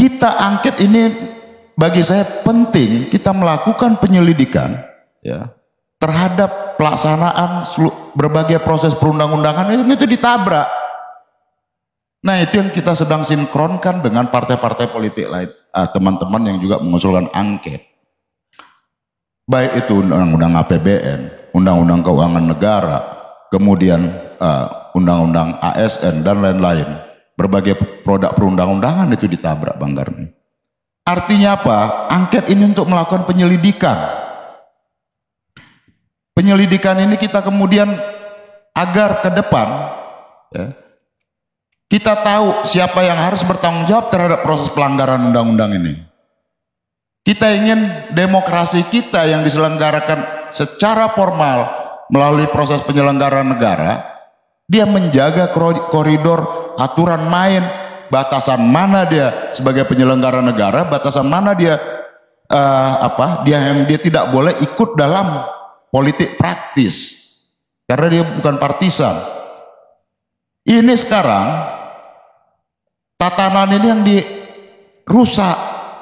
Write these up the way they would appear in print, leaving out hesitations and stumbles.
kita angket ini bagi saya penting kita melakukan penyelidikan ya terhadap pelaksanaan berbagai proses perundang-undangan itu ditabrak. Nah itu yang kita sedang sinkronkan dengan partai-partai politik lain, teman-teman yang juga mengusulkan angket. Baik itu undang-undang APBN, undang-undang keuangan negara, kemudian undang-undang ASN dan lain-lain. Berbagai produk perundang-undangan itu ditabrak, Bang Garni. Artinya apa? Angket ini untuk melakukan penyelidikan. Penyelidikan ini kita kemudian agar ke depan ya, kita tahu siapa yang harus bertanggung jawab terhadap proses pelanggaran undang-undang ini. Kita ingin demokrasi kita yang diselenggarakan secara formal melalui proses penyelenggaraan negara, dia menjaga koridor aturan main, batasan mana dia sebagai penyelenggara negara, batasan mana dia dia tidak boleh ikut dalam politik praktis karena dia bukan partisan. Ini sekarang tatanan ini yang dirusak,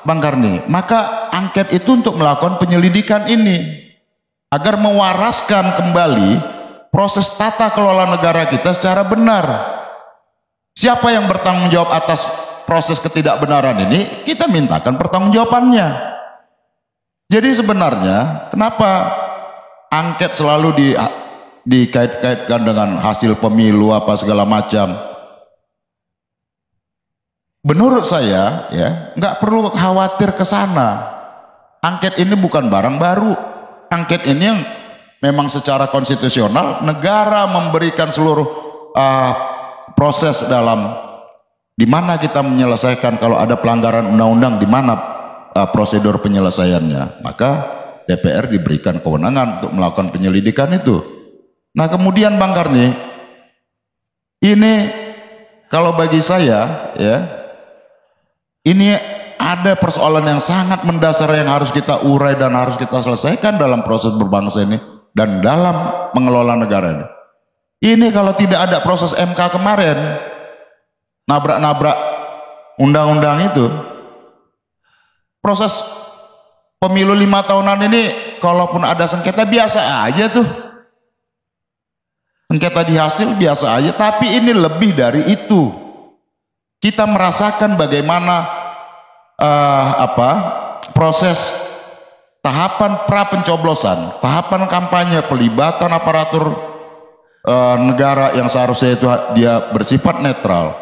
Bang Karni. Maka angket itu untuk melakukan penyelidikan ini agar mewaraskan kembali proses tata kelola negara kita secara benar. Siapa yang bertanggung jawab atas proses ketidakbenaran ini, kita mintakan pertanggungjawabannya. Jadi sebenarnya kenapa angket selalu dikait-kaitkan dengan hasil pemilu apa segala macam? Menurut saya ya nggak perlu khawatir ke sana. Angket ini bukan barang baru. Angket ini yang memang secara konstitusional negara memberikan seluruh proses dalam di mana kita menyelesaikan kalau ada pelanggaran undang-undang, di mana prosedur penyelesaiannya. Maka DPR diberikan kewenangan untuk melakukan penyelidikan itu. Nah kemudian Bang Karni, ini kalau bagi saya ya, ini ada persoalan yang sangat mendasar yang harus kita urai dan harus kita selesaikan dalam proses berbangsa ini dan dalam mengelola negara ini. Ini kalau tidak ada proses MK kemarin, nabrak-nabrak undang-undang itu, proses pemilu 5 tahunan ini kalaupun ada sengketa biasa aja tuh. Sengketa di hasil biasa aja, tapi ini lebih dari itu. Kita merasakan bagaimana proses tahapan pra pencoblosan, tahapan kampanye, pelibatan aparatur negara yang seharusnya itu dia bersifat netral.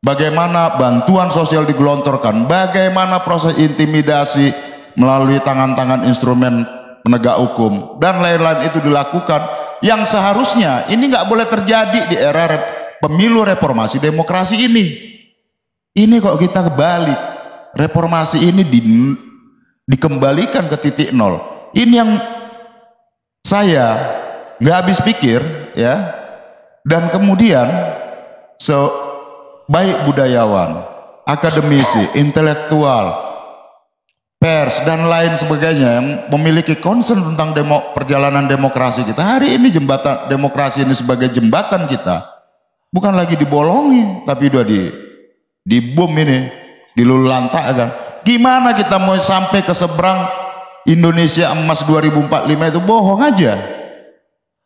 Bagaimana bantuan sosial digelontorkan, bagaimana proses intimidasi melalui tangan-tangan instrumen penegak hukum dan lain-lain itu dilakukan, yang seharusnya ini nggak boleh terjadi di era pemilu reformasi demokrasi ini. Ini kok kita kebalik, reformasi ini dikembalikan ke titik nol. Ini yang saya nggak habis pikir ya. Dan kemudian baik budayawan, akademisi, intelektual, pers dan lain sebagainya yang memiliki concern tentang perjalanan demokrasi kita. Hari ini jembatan demokrasi ini sebagai jembatan kita bukan lagi dibolongi, tapi udah di bom ini, dilululantakkan. Gimana kita mau sampai ke seberang Indonesia emas 2045 itu? Bohong aja.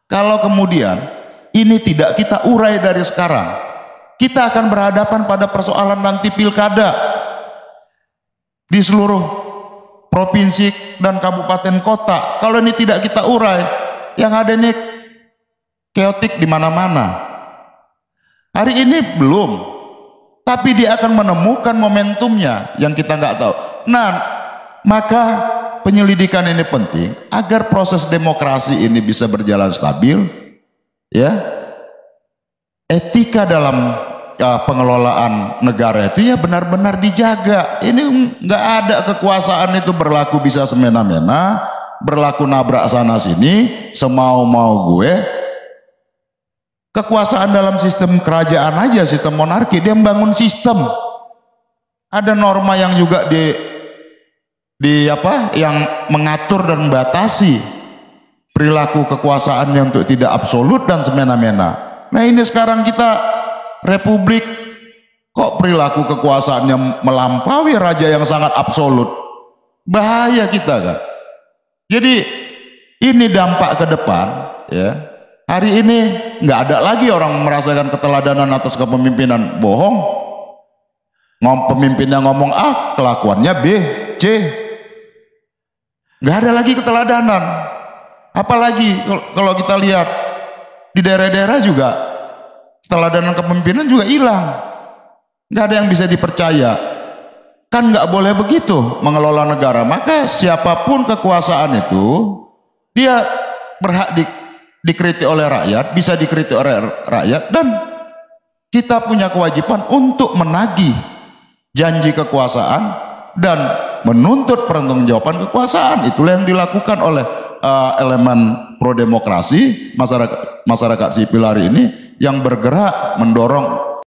Kalau kemudian ini tidak kita urai dari sekarang, kita akan berhadapan pada persoalan nanti pilkada di seluruh provinsi dan kabupaten kota. Kalau ini tidak kita urai, yang ada ini keotik di mana-mana. Hari ini belum, tapi dia akan menemukan momentumnya yang kita nggak tahu. Nah, maka penyelidikan ini penting agar proses demokrasi ini bisa berjalan stabil, ya. Etika dalam pengelolaan negara itu ya benar-benar dijaga. Ini nggak ada kekuasaan itu berlaku bisa semena-mena, berlaku nabrak sana sini, semau-mau gue. Kekuasaan dalam sistem kerajaan aja, sistem monarki, dia membangun sistem. Ada norma yang juga yang mengatur dan membatasi perilaku kekuasaannya untuk tidak absolut dan semena-mena. Nah ini sekarang kita republik Kok perilaku kekuasaannya melampaui raja yang sangat absolut? Bahaya kita kan. Jadi ini dampak ke depan ya. Hari ini nggak ada lagi orang merasakan keteladanan atas kepemimpinan. Bohong. Pemimpinnya ngomong A, kelakuannya B, C. Nggak ada lagi keteladanan. Apalagi kalau kita lihat di daerah-daerah juga keteladanan kepemimpinan juga hilang. Nggak ada yang bisa dipercaya. Kan nggak boleh begitu mengelola negara. Maka siapapun kekuasaan itu dia berhak dikritik oleh rakyat, bisa dikritik oleh rakyat, dan kita punya kewajiban untuk menagih janji kekuasaan dan menuntut pertanggungjawaban kekuasaan. Itulah yang dilakukan oleh elemen pro demokrasi masyarakat sipil hari ini yang bergerak mendorong